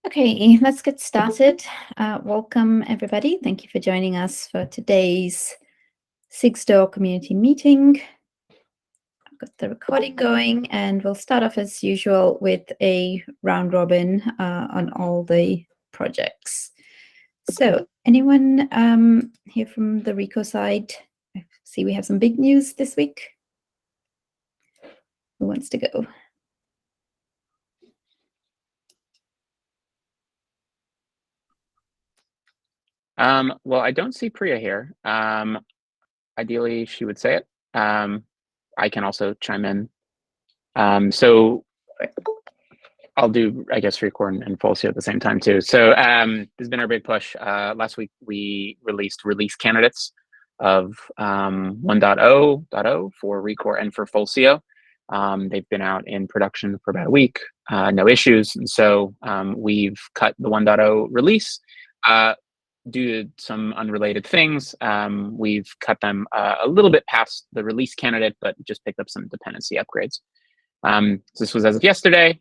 Okay, let's get started. Welcome, everybody. Thank you for joining us for today's Sigstore community meeting. I've got the recording going, and we'll start off as usual with a round robin on all the projects. So, anyone here from the Rico side? I see we have some big news this week. Who wants to go? Well, I don't see Priya here. Ideally, she would say it. I can also chime in. So I'll do, I guess, Record and Folcio at the same time too. So this has been our big push. Last week, we released release candidates of 1.0.0 for Recore and for Folcio. They've been out in production for about a week, no issues. And so we've cut the 1.0 release. Due to some unrelated things, we've cut them a little bit past the release candidate, but just picked up some dependency upgrades. This was as of yesterday.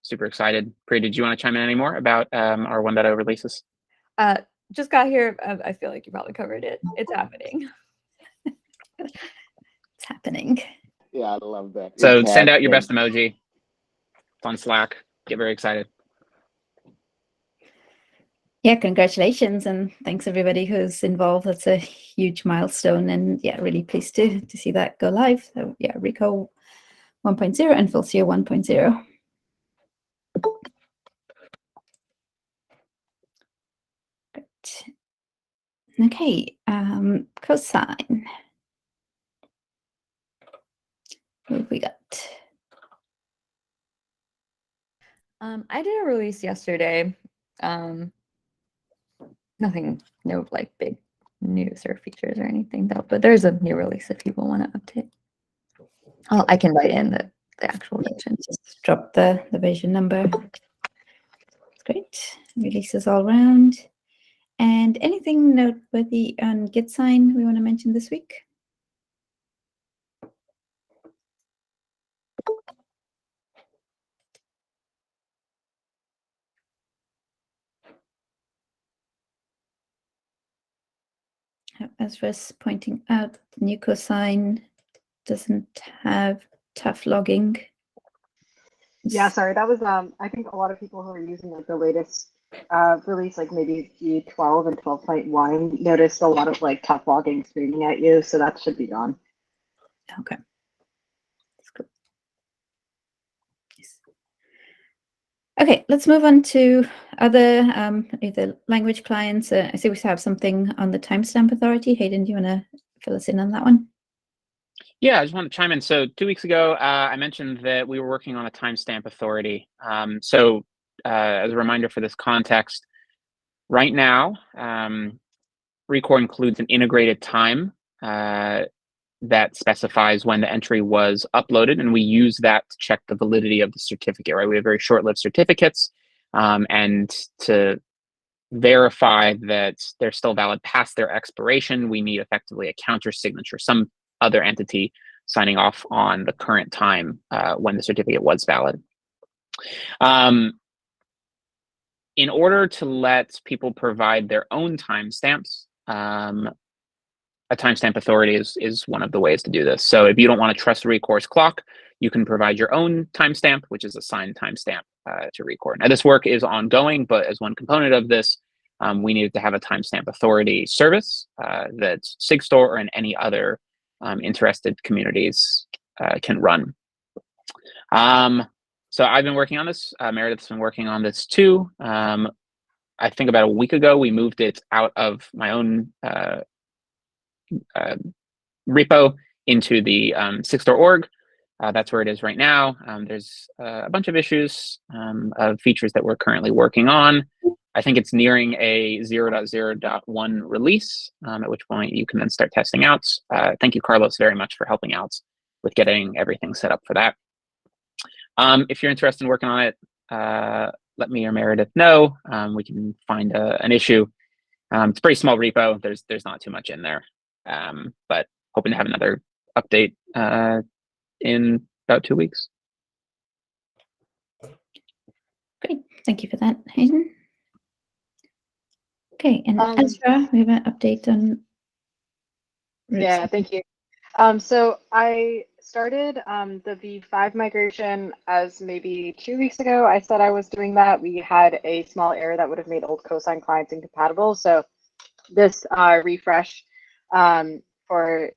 Super excited. Priya, did you want to chime in any more about our 1.0 releases? Just got here. I feel like you probably covered it. It's happening. It's happening. Yeah, I love that. So send out your best emoji. It's on Slack. Get very excited. Yeah, congratulations, and thanks everybody who's involved. That's a huge milestone, and yeah, really pleased to see that go live. So yeah, Rico 1.0 and Folcio 1.0. Great. Okay, cosine. What have we got? I did a release yesterday. Nothing, no like big news or features or anything though, but there's a new release if people want to update. Oh, I can write in the actual version. Just drop the version number. That's great. Releases all around. And anything noteworthy on Git sign we want to mention this week? As was pointing out, the new cosine doesn't have tough logging. Yeah, sorry, that was I think a lot of people who are using like the latest release, like maybe G12 and 12.1, noticed a lot of like tough logging screaming at you, so that should be gone. Okay. That's cool. Yes. Okay, let's move on to other either language clients. I see we have something on the timestamp authority. Hayden, do you want to fill us in on that one? Yeah, I just want to chime in. So 2 weeks ago, I mentioned that we were working on a timestamp authority. As a reminder for this context, right now, Recore includes an integrated time that specifies when the entry was uploaded, and we use that to check the validity of the certificate, right? We have very short-lived certificates, and to verify that they're still valid past their expiration, we need effectively a counter signature, some other entity signing off on the current time when the certificate was valid. In order to let people provide their own timestamps, a timestamp authority is one of the ways to do this. So if you don't want to trust Recore's clock, you can provide your own timestamp, which is a signed timestamp to Recore. Now, this work is ongoing, but as one component of this, we needed to have a timestamp authority service that Sigstore and any other interested communities can run. So I've been working on this. Meredith's been working on this too. I think about a week ago, we moved it out of my own repo into the Sigstore org. That's where it is right now. There's a bunch of issues of features that we're currently working on. I think it's nearing a 0.0.1 release, at which point you can then start testing out. Thank you, Carlos, very much for helping out with getting everything set up for that. If you're interested in working on it, let me or Meredith know. We can find an issue. It's a pretty small repo. There's not too much in there, but hoping to have another update in about 2 weeks. Great. Thank you for that, Hayden. Okay, and Ezra, we have an update on routes. Yeah, thank you. So I started the V5 migration as maybe 2 weeks ago. I said I was doing that. We had a small error that would have made old cosine clients incompatible. So this refresh for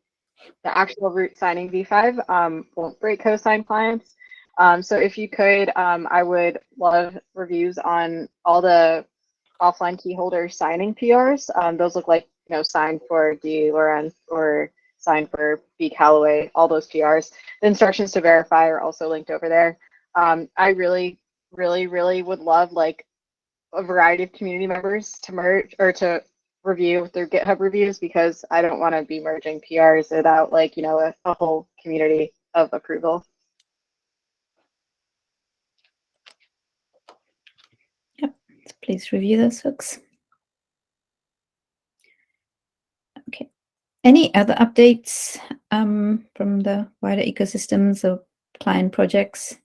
the actual root signing V5 won't break cosine clients. So if you could, I would love reviews on all the offline key holder signing PRs. Those look like, signed for D. Lorenz or signed for B. Callaway, all those PRs. The instructions to verify are also linked over there. I really, really, really would love like a variety of community members to merge or to review their GitHub reviews, because I don't want to be merging PRs without like, a whole community of approval. Yep, please review those folks. Okay. Any other updates from the wider ecosystems or client projects?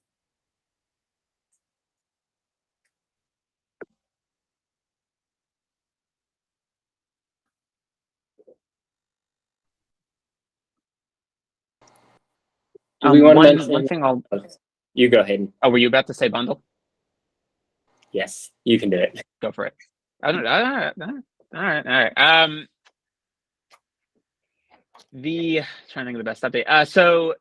Do we want to mention one thing I'll... You go ahead. Oh, were you about to say bundle? Yes, you can do it. Go for it. I don't know. All right. Trying to think of the best update. So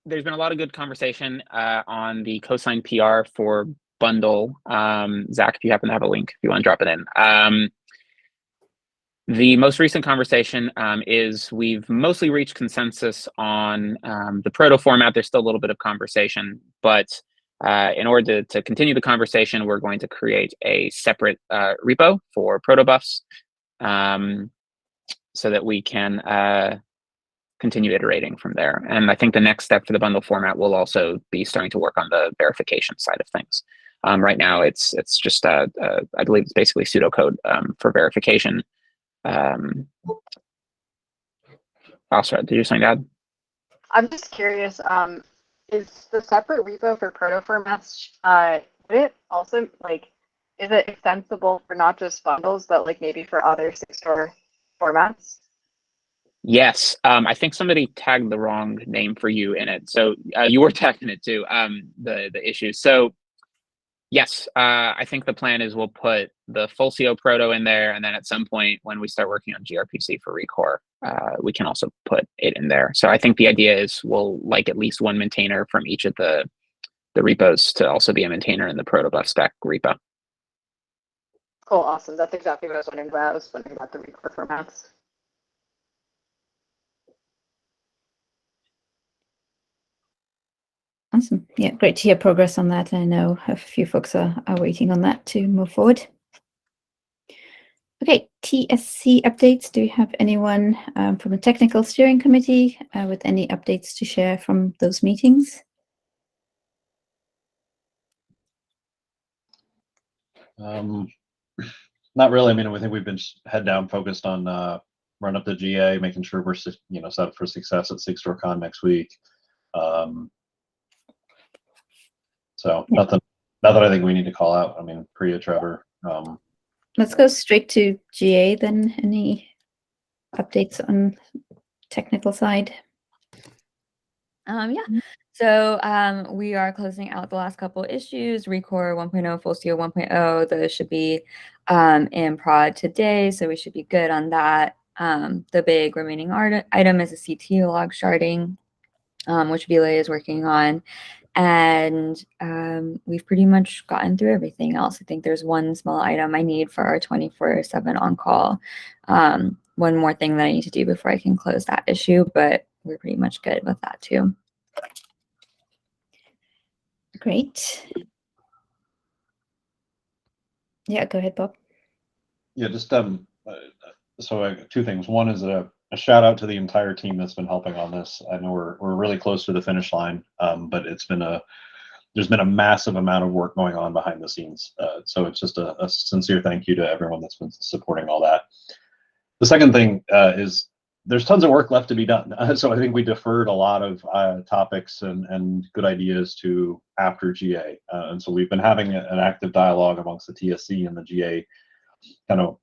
there's been a lot of good conversation on the cosine PR for bundle. Zach, if you happen to have a link, if you want to drop it in. The most recent conversation is we've mostly reached consensus on the proto format. There's still a little bit of conversation, but in order to continue the conversation, we're going to create a separate repo for proto buffs so that we can continue iterating from there. And I think the next step for the bundle format will also be starting to work on the verification side of things. Right now, it's just, I believe it's basically pseudocode for verification. Also, did you something to add? I'm just curious, is the separate repo for proto formats, would it also is it extensible for not just bundles, but like maybe for other Sigstore formats? Yes, I think somebody tagged the wrong name for you in it. So you were tagging it too, the issue. So yes, I think the plan is we'll put the full CO proto in there, and then at some point when we start working on gRPC for Recore, we can also put it in there. So I think the idea is we'll like at least one maintainer from each of the repos to also be a maintainer in the protobuf spec repo. Cool, awesome. That's exactly what I was wondering about. I was wondering about the Recore formats. Awesome. Yeah, great to hear progress on that. I know a few folks are waiting on that to move forward. Okay, TSC updates. Do you have anyone from the technical steering committee with any updates to share from those meetings? Not really. I mean, I think we've been head down focused on run up the GA, making sure we're set up for success at SigstoreCon next week. So nothing that I think we need to call out. I mean, Priya, Trevor. Let's go straight to GA then. Any updates on technical side? Yeah. So we are closing out the last couple issues. Recore 1.0, Full CO 1.0. Those should be in prod today, so we should be good on that. The big remaining item is a CTO log sharding, which Vile is working on. And we've pretty much gotten through everything else. I think there's one small item I need for our 24/7 on-call. One more thing that I need to do before I can close that issue, but we're pretty much good with that too. Great. Yeah, go ahead, Bob. Yeah, just so two things. One is a shout out to the entire team that's been helping on this. I know we're really close to the finish line, but there's been a massive amount of work going on behind the scenes. So it's just a sincere thank you to everyone that's been supporting all that. The second thing is there's tons of work left to be done. So I think we deferred a lot of topics and good ideas to after GA. And so we've been having an active dialogue amongst the TSC and the GA kind of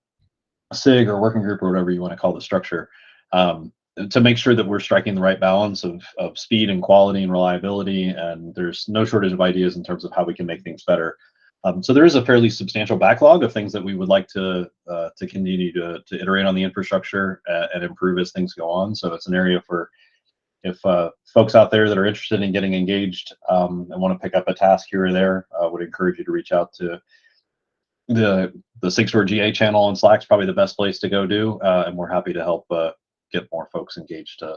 SIG or working group or whatever you want to call the structure, to make sure that we're striking the right balance of speed and quality and reliability. And there's no shortage of ideas in terms of how we can make things better. So there is a fairly substantial backlog of things that we would like to continue to iterate on the infrastructure and improve as things go on. So it's an area for, if folks out there that are interested in getting engaged and want to pick up a task here or there, would encourage you to reach out to the Sigstore GA channel on Slack. Is probably the best place to go do, and we're happy to help get more folks engaged to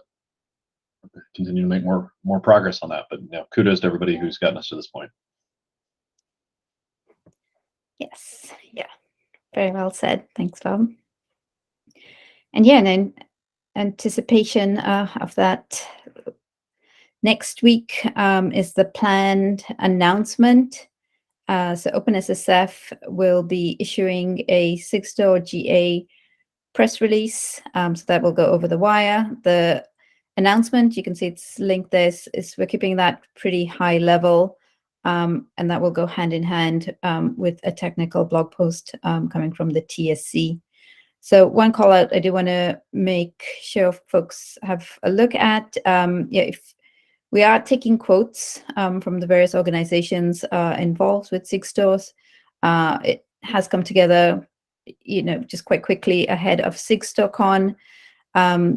continue to make more progress on that. But kudos to everybody who's gotten us to this point. Yes, yeah, very well said. Thanks, Bob. And yeah, and in anticipation of that, next week is the planned announcement. So OpenSSF will be issuing a Sigstore GA press release. So that will go over the wire. The announcement, you can see it's linked there, is we're keeping that pretty high level. And that will go hand in hand with a technical blog post coming from the TSC. So one call out I do want to make sure folks have a look at. If we are taking quotes from the various organizations involved with Sigstores. It has come together, just quite quickly ahead of SigstoreCon.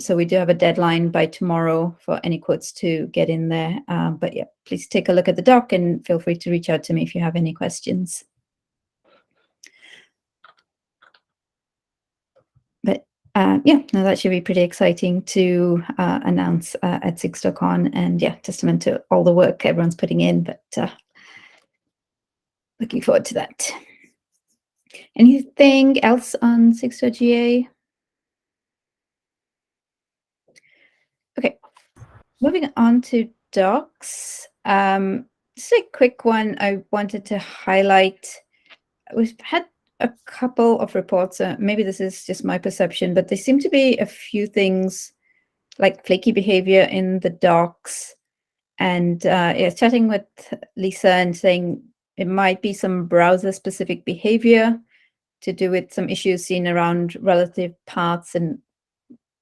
So we do have a deadline by tomorrow for any quotes to get in there. But yeah, please take a look at the doc and feel free to reach out to me if you have any questions. But no, that should be pretty exciting to announce at SigstoreCon, and yeah, testament to all the work everyone's putting in. But looking forward to that. Anything else on Sigstore GA? Okay, moving on to docs. Just a quick one I wanted to highlight. We've had a couple of reports, maybe this is just my perception, but there seem to be a few things like flaky behavior in the docs. And chatting with Lisa and saying it might be some browser-specific behavior to do with some issues seen around relative paths and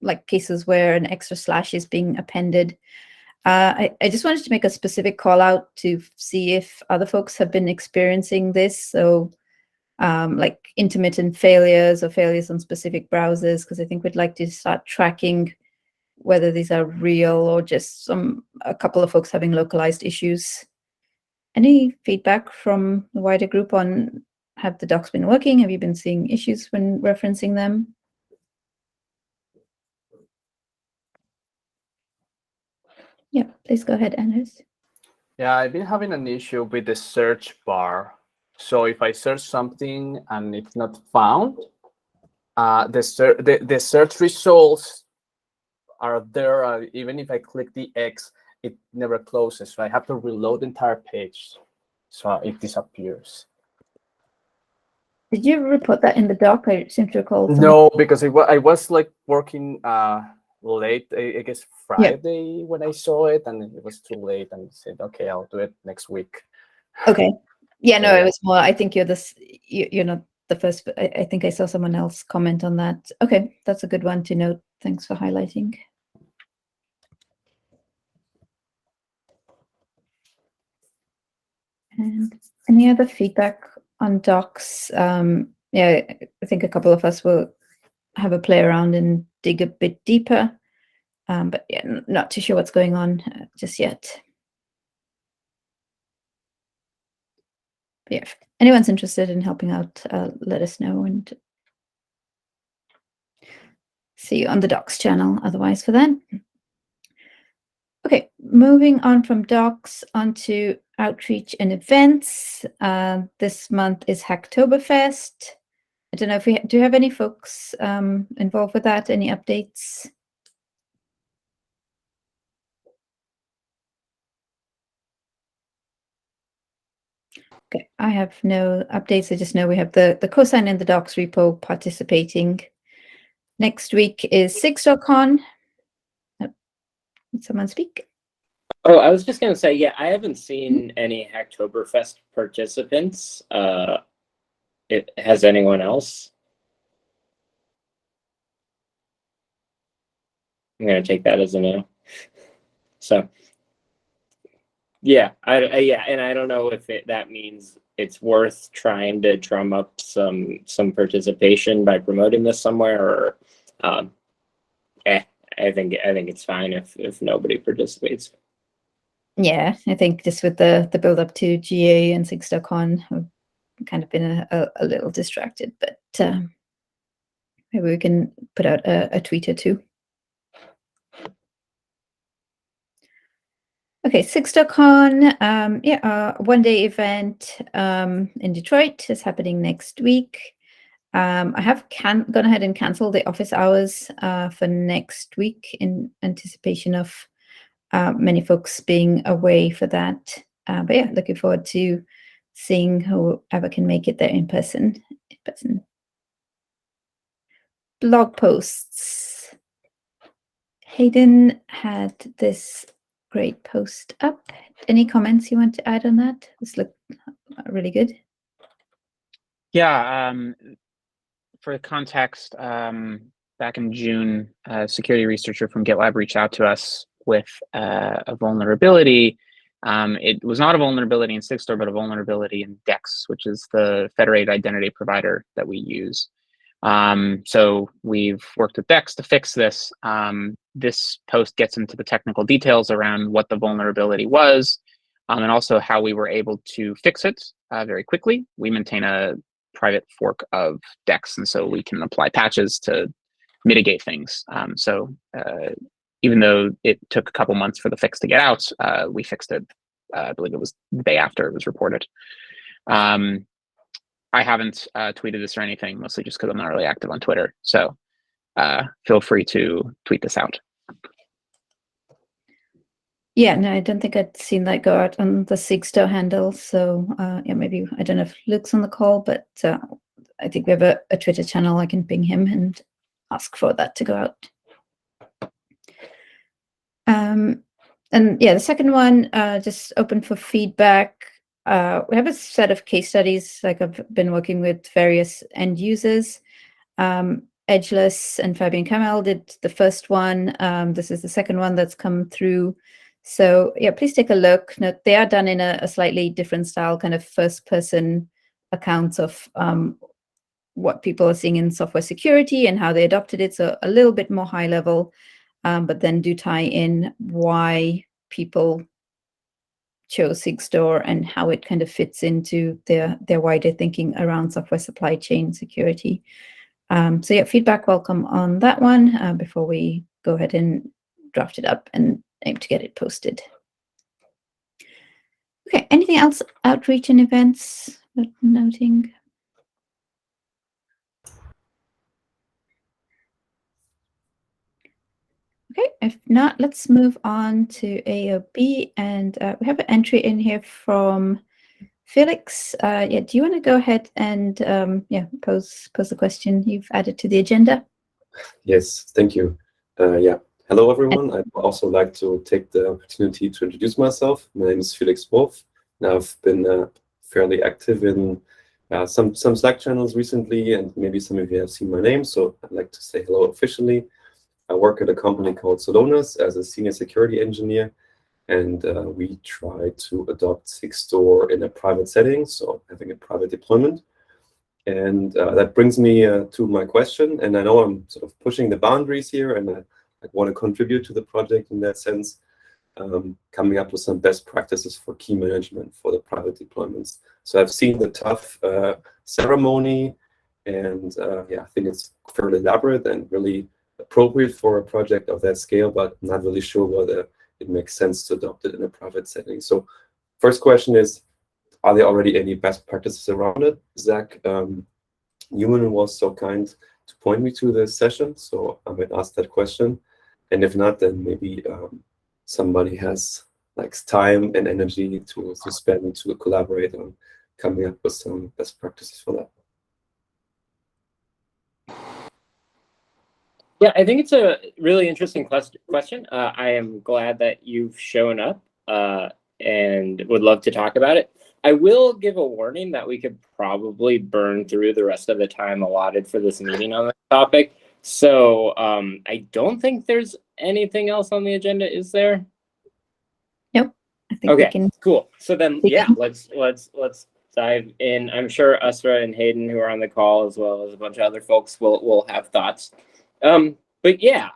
like cases where an extra slash is being appended. I just wanted to make a specific call out to see if other folks have been experiencing this. So like intermittent failures or failures on specific browsers, because I think we'd like to start tracking whether these are real or just a couple of folks having localized issues. Any feedback from the wider group on, have the docs been working? Have you been seeing issues when referencing them? Yeah, please go ahead, Anders. Yeah, I've been having an issue with the search bar. So if I search something and it's not found, the search results are there. Even if I click the X, it never closes. So I have to reload the entire page, so it disappears. Did you report that in the doc? I seem to recall. No, because I was like working late, I guess Friday when I saw it, and it was too late, and I said, okay, I'll do it next week. Okay. Yeah, no, it was more, I think you're not the first, but I think I saw someone else comment on that. Okay, that's a good one to note. Thanks for highlighting. And any other feedback on docs? Yeah, I think a couple of us will have a play around and dig a bit deeper. But yeah, not too sure what's going on just yet. But yeah, if anyone's interested in helping out, let us know, and see you on the docs channel otherwise for that. Okay, moving on from docs onto outreach and events. This month is Hacktoberfest. I don't know if do you have any folks involved with that? Any updates? Okay, I have no updates. I just know we have the cosign in the docs repo participating. Next week is SigstoreCon. Did someone speak? Oh, I was just gonna say, yeah, I haven't seen any Hacktoberfest participants. Has anyone else? I'm gonna take that as a no. So, yeah, yeah, and I don't know if that means it's worth trying to drum up some participation by promoting this somewhere, or I think it's fine if nobody participates. Yeah, I think just with the build up to GA and SigstoreCon, we've kind of been a little distracted, but maybe we can put out a tweet or two. Okay, SigstoreCon, one-day event in Detroit is happening next week. I have gone ahead and canceled the office hours for next week in anticipation of many folks being away for that. But yeah, looking forward to seeing whoever can make it there in person. Blog posts. Hayden had this great post up. Any comments you want to add on that? This looked really good. Yeah, for context, back in June, a security researcher from GitLab reached out to us with a vulnerability. It was not a vulnerability in Sigstore, but a vulnerability in Dex, which is the federated identity provider that we use. So we've worked with Dex to fix this. This post gets into the technical details around what the vulnerability was, and also how we were able to fix it very quickly. We maintain a private fork of Dex, and so we can apply patches to mitigate things. Even though it took a couple months for the fix to get out, we fixed it. I believe it was the day after it was reported. I haven't tweeted this or anything, mostly just because I'm not really active on Twitter. So feel free to tweet this out. Yeah, no, I don't think I'd seen that go out on the Sigstore handle. So yeah, maybe, I don't know if Luke's on the call, but I think we have a Twitter channel. I can ping him and ask for that to go out. And yeah, the second one, just open for feedback. We have a set of case studies, like I've been working with various end users. Edgeless and Fabian Kamel did the first one. This is the second one that's come through. So yeah, please take a look. Now, they are done in a slightly different style, kind of first-person accounts of what people are seeing in software security and how they adopted it. So a little bit more high level, but then do tie in why people chose Sigstore and how it kind of fits into their wider thinking around software supply chain security. So yeah, feedback welcome on that one before we go ahead and draft it up and aim to get it posted. Okay, anything else? Outreach and events worth noting? Okay, if not, let's move on to AOB, and we have an entry in here from Felix. Yeah, do you want to go ahead and yeah, pose the question you've added to the agenda? Yes, thank you. Yeah, hello everyone. I'd also like to take the opportunity to introduce myself. My name is Felix Wolf, and I've been fairly active in some Slack channels recently, and maybe some of you have seen my name, so I'd like to say hello officially. I work at a company called Solonis as a senior security engineer, and we try to adopt Sigstore in a private setting, so having a private deployment. And that brings me to my question. And I know I'm sort of pushing the boundaries here, and I want to contribute to the project in that sense, coming up with some best practices for key management for the private deployments. So I've seen the tough ceremony, and yeah, I think it's fairly elaborate and really appropriate for a project of that scale, but I'm not really sure whether it makes sense to adopt it in a private setting. So first question is, are there already any best practices around it? Zach Newman was so kind to point me to this session, so I might ask that question. And if not, then maybe somebody has like time and energy to spend to collaborate on coming up with some best practices for that. Yeah, I think it's a really interesting question. I am glad that you've shown up and would love to talk about it. I will give a warning that we could probably burn through the rest of the time allotted for this meeting on this topic. So I don't think there's anything else on the agenda, is there? Nope. I think we Okay, can. cool. So then, yeah, begin. let's dive in. I'm sure Usra and Hayden, who are on the call, as well as a bunch of other folks, will have thoughts. But yeah,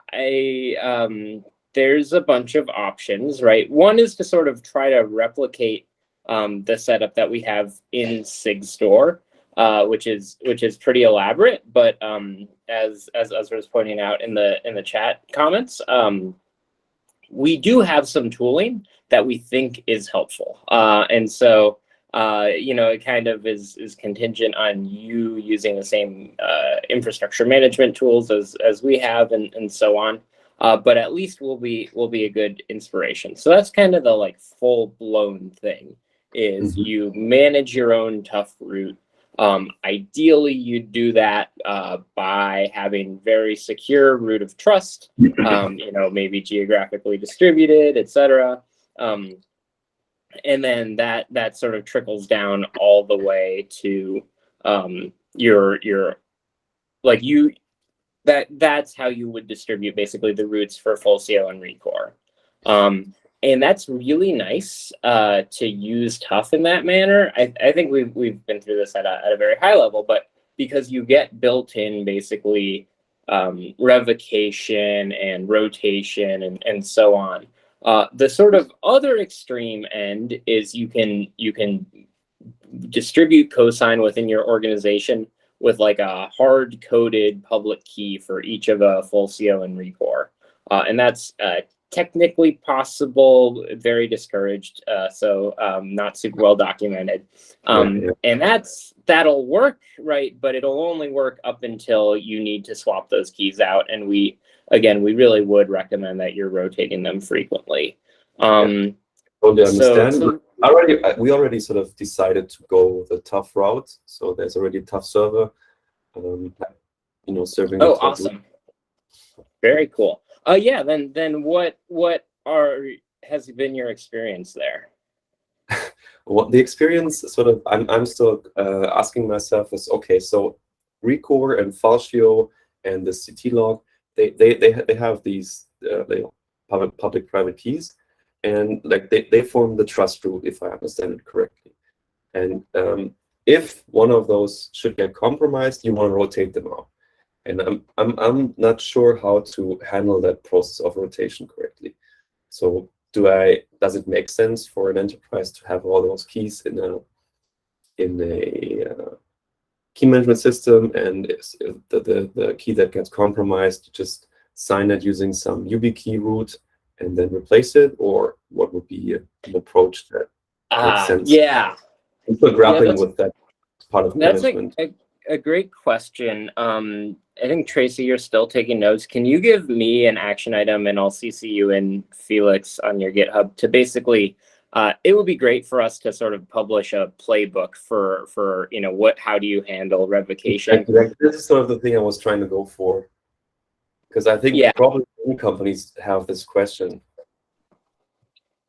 there's a bunch of options, right? One is to sort of try to replicate the setup that we have in Sigstore, which is pretty elaborate. But as Usra was pointing out in the chat comments, we do have some tooling that we think is helpful, and so. It kind of is contingent on you using the same infrastructure management tools as we have, and so on. But at least will be a good inspiration. So that's kind of the like full blown thing. Is you manage your own tough root. Ideally, you do that by having very secure root of trust. Maybe geographically distributed, etc. And then that sort of trickles down all the way to that's how you would distribute basically the roots for Fulcio and Recore. And that's really nice to use tough in that manner. I think we've been through this at a very high level, but because you get built in basically revocation and rotation and so on. The sort of other extreme end is you can distribute cosign within your organization with like a hard-coded public key for each of a Fulcio and Recore. And that's technically possible, very discouraged, so not super well documented. And that'll work, right? But it'll only work up until you need to swap those keys out. And we really would recommend that you're rotating them frequently. Totally understand. We already sort of decided to go the tough route. So there's already a tough server, serving. Oh, awesome! Very cool. Yeah. Then what has been your experience there? Well, the experience sort of I'm still asking myself is, okay, so Recore and Fulcio and the CT log, they have these public-private keys, and like they form the trust root, if I understand it correctly. And if one of those should get compromised, you want to rotate them out. And I'm not sure how to handle that process of rotation correctly. So does it make sense for an enterprise to have all those keys in a key management system, and the key that gets compromised, just sign it using some YubiKey root and then replace it? Or what would be an approach that makes sense? Yeah. I'm still grappling with that part of management. That's a great question. I think, Tracy, you're still taking notes. Can you give me an action item, and I'll CC you and Felix on your GitHub to basically, it would be great for us to sort of publish a playbook for how do you handle revocation? Exactly. This is sort of the thing I was trying to go for. Because I think probably many companies have this question.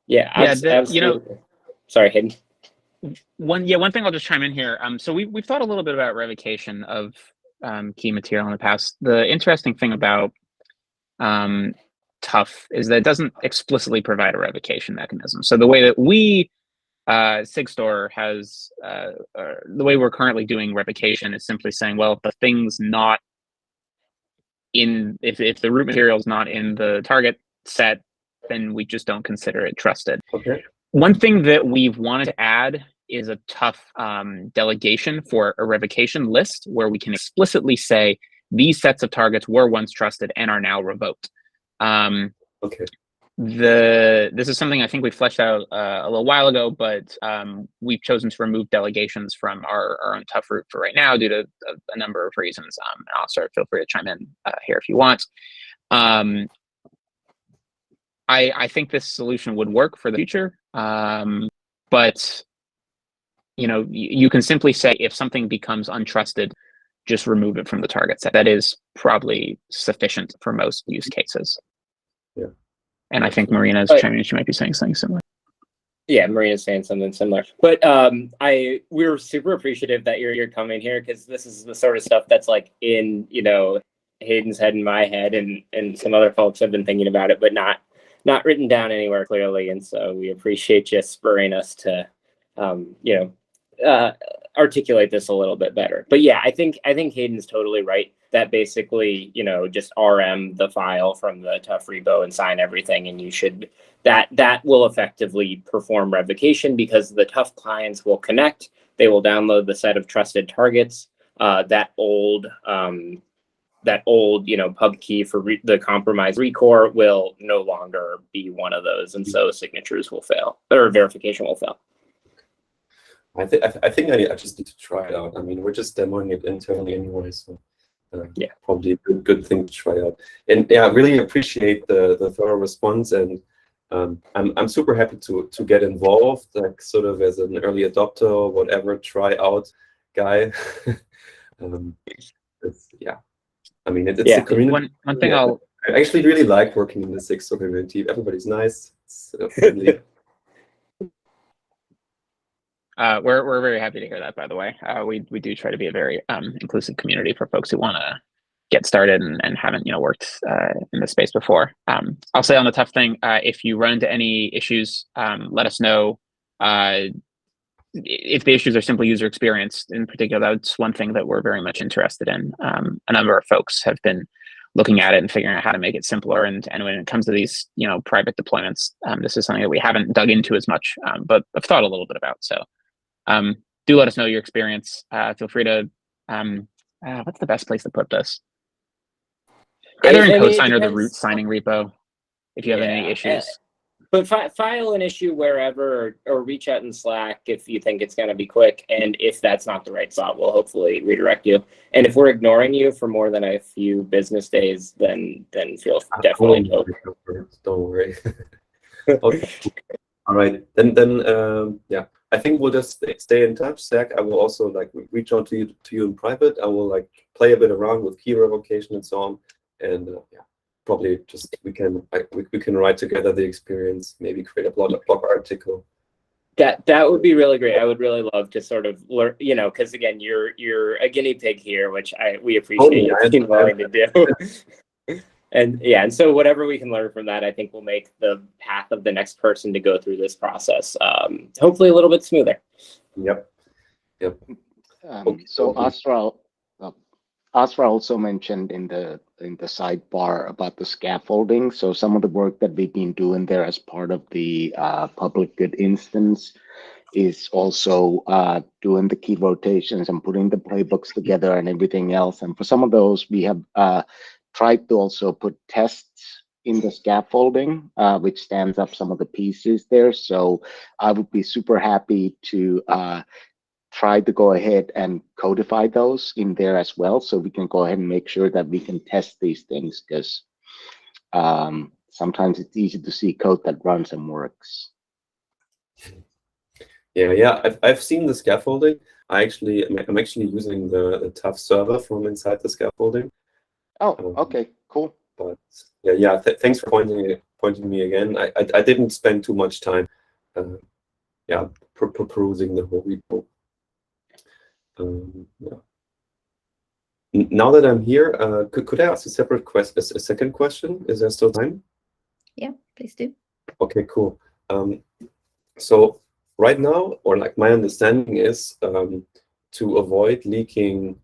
Yeah, absolutely. Sorry, Hayden. One thing I'll just chime in here. So we've thought a little bit about revocation of key material in the past. The interesting thing about tough is that it doesn't explicitly provide a revocation mechanism. So the way that we Sigstore has the way we're currently doing revocation is simply saying, well, if the thing's not in, if the root material is not in the target set, then we just don't consider it trusted. Okay. One thing that we've wanted to add is a tough delegation for a revocation list, where we can explicitly say these sets of targets were once trusted and are now revoked. Okay. This is something I think we fleshed out a little while ago, but we've chosen to remove delegations from our own tough root for right now due to a number of reasons. And also feel free to chime in here if you want. I think this solution would work for the future, but you can simply say if something becomes untrusted just remove it from the target set. That is probably sufficient for most use cases. Yeah. And I think Marina's chiming in, she might be saying something similar. Yeah, Marina's saying something similar. But we're super appreciative that you're coming here, because this is the sort of stuff that's like in, Hayden's head and my head, and some other folks have been thinking about it, but not written down anywhere clearly. And so we appreciate you spurring us to articulate this a little bit better. But yeah, I think Hayden's totally right that basically, just RM the file from the tough repo and sign everything, and you should that will effectively perform revocation, because the tough clients will connect, they will download the set of trusted targets, that old pub key for the compromised recore will no longer be one of those, and so signatures will fail, or verification will fail. I think I just need to try it out. I mean, we're just demoing it internally anyway, so yeah, probably a good thing to try out. And yeah, I really appreciate the thorough response, and I'm super happy to get involved, like sort of as an early adopter or whatever, try out guy. Yeah, I mean, it's the community. One thing I actually really like working in the Sigstore community. Everybody's nice. It's friendly. We're very happy to hear that, by the way. We do try to be a very inclusive community for folks who want to get started and haven't worked in this space before. I'll say on the tough thing, if you run into any issues, let us know. If the issues are simply user experience in particular, that's one thing that we're very much interested in. A number of folks have been looking at it and figuring out how to make it simpler. And when it comes to these private deployments, this is something that we haven't dug into as much, but I've thought a little bit about. So do let us know your experience. Feel free to, what's the best place to put this? Either in CodeSign or the root signing repo, if you have any issues. But file an issue wherever, or reach out in Slack if you think it's going to be quick. And if that's not the right spot, we'll hopefully redirect you. And if we're ignoring you for more than a few business days, then feel definitely don't worry. Okay. All right. Then yeah. I think we'll just stay in touch, Zach. I will also reach out to you in private. I will play a bit around with key revocation and so on, and yeah, probably just we can write together the experience. Maybe create a blog article. That would be really great. I would really love to sort of learn, because again, you're a guinea pig here, which we appreciate you being willing to do. And yeah, and so whatever we can learn from that, I think will make the path of the next person to go through this process hopefully a little bit smoother. Yep. So Asra also mentioned in the sidebar about the scaffolding. So some of the work that we've been doing there as part of the public good instance is also doing the key rotations and putting the playbooks together and everything else. And for some of those, we have tried to also put tests in the scaffolding, which stands up some of the pieces there. So I would be super happy to try to go ahead and codify those in there as well, so we can go ahead and make sure that we can test these things, because sometimes it's easy to see code that runs and works. Yeah, I've seen the scaffolding. I'm actually using the tough server from inside the scaffolding. Oh, okay, cool. But yeah, thanks for pointing me again. I didn't spend too much time, perusing the whole repo. Yeah. Now that I'm here, could I ask a second question? Is there still time? Yeah, please do. Okay, cool. So right now, or my understanding is to avoid leaking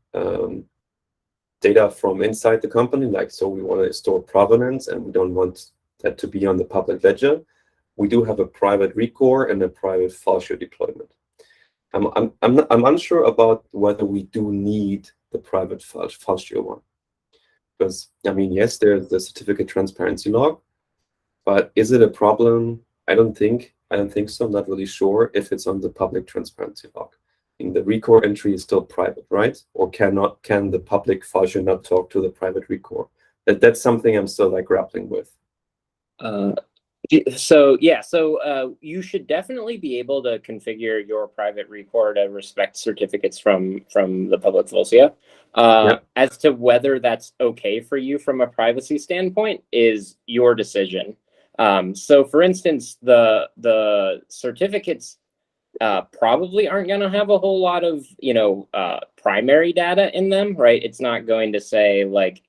data from inside the company, so we want to store provenance and we don't want that to be on the public ledger. We do have a private recore and a private file share deployment. I'm unsure about whether we do need the private file share one, because yes, there's the certificate transparency log, but is it a problem? I don't think so. I'm not really sure if it's on the public transparency log. The recore entry is still private, right? Or can the public file share not talk to the private recore? That's something I'm still grappling with. So yeah, you should definitely be able to configure your private record to respect certificates from the public Volsia. Yep. As to whether that's okay for you from a privacy standpoint is your decision. So for instance, the certificates probably aren't going to have a whole lot of, primary data in them, right? It's not going to say like,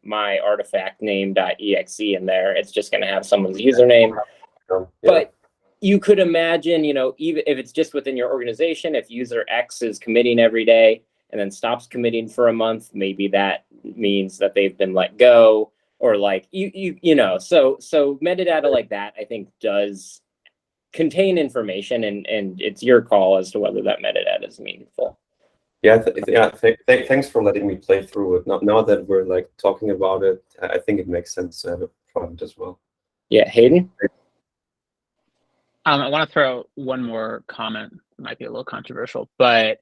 my artifact name.exe in there. It's just going to have someone's username. Yeah. But you could imagine, even if it's just within your organization, if user X is committing every day and then stops committing for a month, maybe that means that they've been let go, or like so metadata like that, I think, does contain information, and it's your call as to whether that metadata is meaningful. Yeah, thanks for letting me play through it. Now that we're like talking about it, I think it makes sense to have a prompt as well. Yeah, Hayden? I want to throw one more comment. It might be a little controversial, but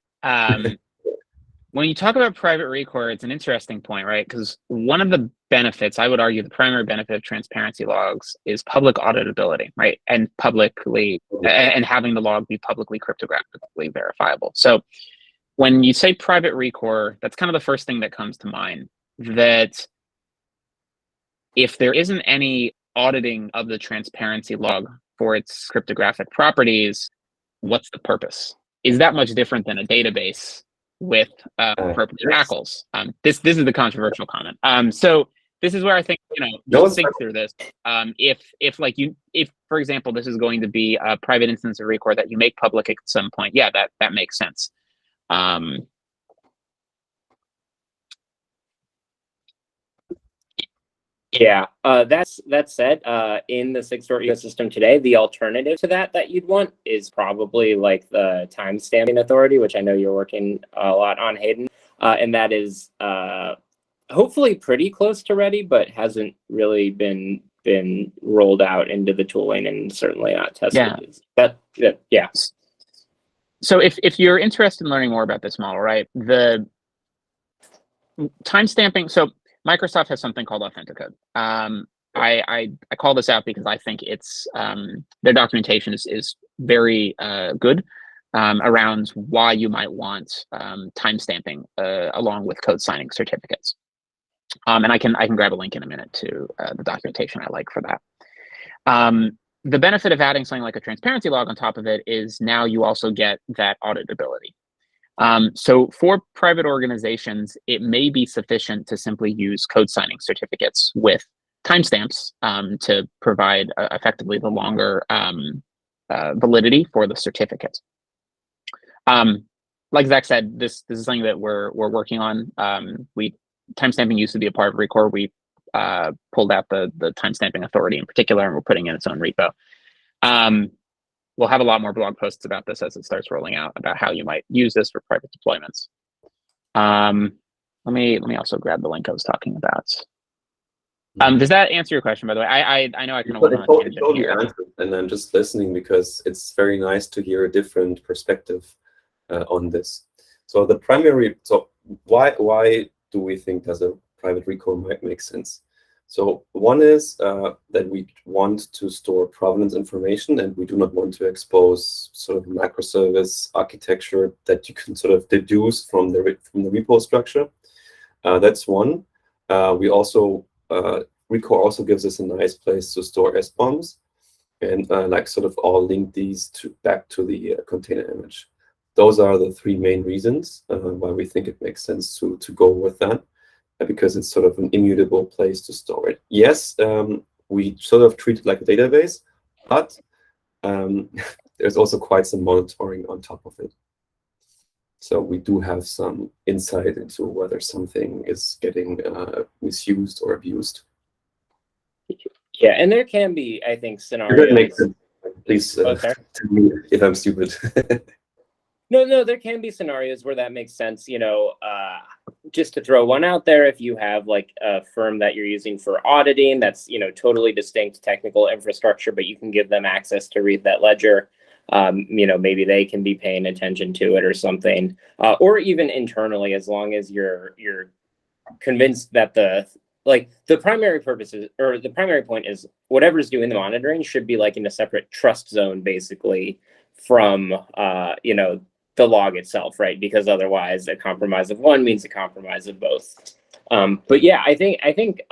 when you talk about private record, it's an interesting point, right? Because one of the benefits, I would argue, the primary benefit of transparency logs is public auditability, right? And and having the log be publicly cryptographically verifiable. So when you say private record, that's kind of the first thing that comes to mind. That if there isn't any auditing of the transparency log for its cryptographic properties, what's the purpose? Is that much different than a database with appropriate shackles? This is the controversial comment. So this is where I think, just think through this. If for example, this is going to be a private instance of record that you make public at some point, yeah, that makes sense. Yeah, that said, in the Sigstore ecosystem today, the alternative to that you'd want is probably like the timestamping authority, which I know you're working a lot on, Hayden, and that is hopefully pretty close to ready, but hasn't really been rolled out into the tooling, and certainly not tested. Yeah. So if you're interested in learning more about this model, right, the timestamping, so Microsoft has something called Authenticode. I call this out because I think it's their documentation is very good around why you might want timestamping along with code signing certificates. And I can grab a link in a minute to the documentation I like for that. The benefit of adding something like a transparency log on top of it is now you also get that auditability. So for private organizations, it may be sufficient to simply use code signing certificates with timestamps to provide effectively the longer validity for the certificate. Like Zach said, this is something that we're working on. Timestamping used to be a part of Recore. We pulled out the timestamping authority in particular, and we're putting in its own repo. We'll have a lot more blog posts about this as it starts rolling out, about how you might use this for private deployments. Let me also grab the link I was talking about. Does that answer your question, by the way? I know I kind of went on a tangent here. And I'm just listening because it's very nice to hear a different perspective on this. So why do we think that a private record might make sense? So one is that we want to store provenance information, and we do not want to expose sort of microservice architecture that you can sort of deduce from the repo structure. That's one. We also Recore also gives us a nice place to store SBOMs, and like sort of all link these back to the container image. Those are the three main reasons why we think it makes sense to go with that, because it's sort of an immutable place to store it. Yes, we sort of treat it like a database, but there's also quite some monitoring on top of it. So we do have some insight into whether something is getting misused or abused. Yeah, and there can be, I think, scenarios. Please tell me if I'm stupid. No, there can be scenarios where that makes sense. Just to throw one out there, if you have like a firm that you're using for auditing, that's totally distinct technical infrastructure, but you can give them access to read that ledger. Maybe they can be paying attention to it or something, or even internally, as long as you're convinced that like the primary purposes or the primary point is whatever's doing the monitoring should be like in a separate trust zone, basically, from the log itself, right? Because otherwise, a compromise of one means a compromise of both. But yeah, I think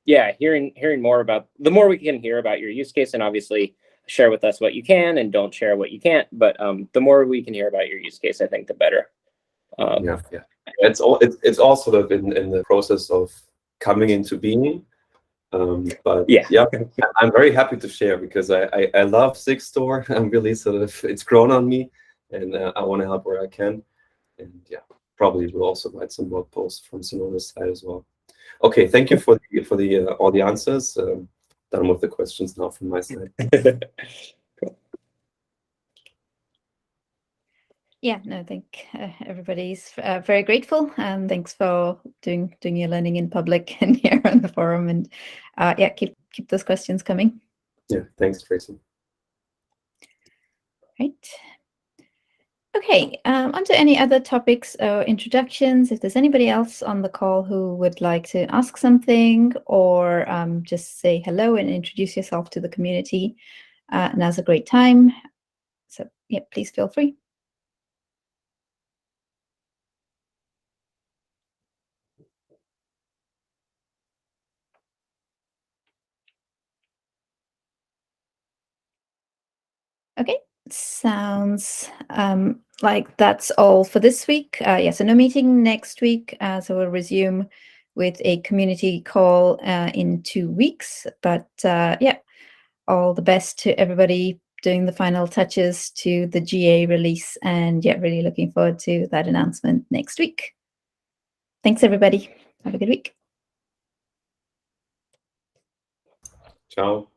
hearing more about the more we can hear about your use case, and obviously share with us what you can and don't share what you can't. But the more we can hear about your use case, I think the better. Yeah. It's all sort of in the process of coming into being. But yeah, I'm very happy to share because I love Sigstore. I'm really sort of, it's grown on me, and I want to help where I can. And yeah, probably will also write some blog posts from Sinoda's side as well. Okay, thank you for the all the answers. Done with the questions now from my side. Yeah, no, I think everybody's very grateful, and thanks for doing your learning in public and here on the forum. And yeah, keep those questions coming. Yeah, thanks, Tracy. Right. Okay, on to any other topics or introductions. If there's anybody else on the call who would like to ask something or just say hello and introduce yourself to the community, now's a great time. So yeah, please feel free. Okay, sounds like that's all for this week. Yeah, so no meeting next week. So we'll resume with a community call in 2 weeks. But yeah, all the best to everybody doing the final touches to the GA release. And yeah, really looking forward to that announcement next week. Thanks, everybody. Have a good week. Ciao.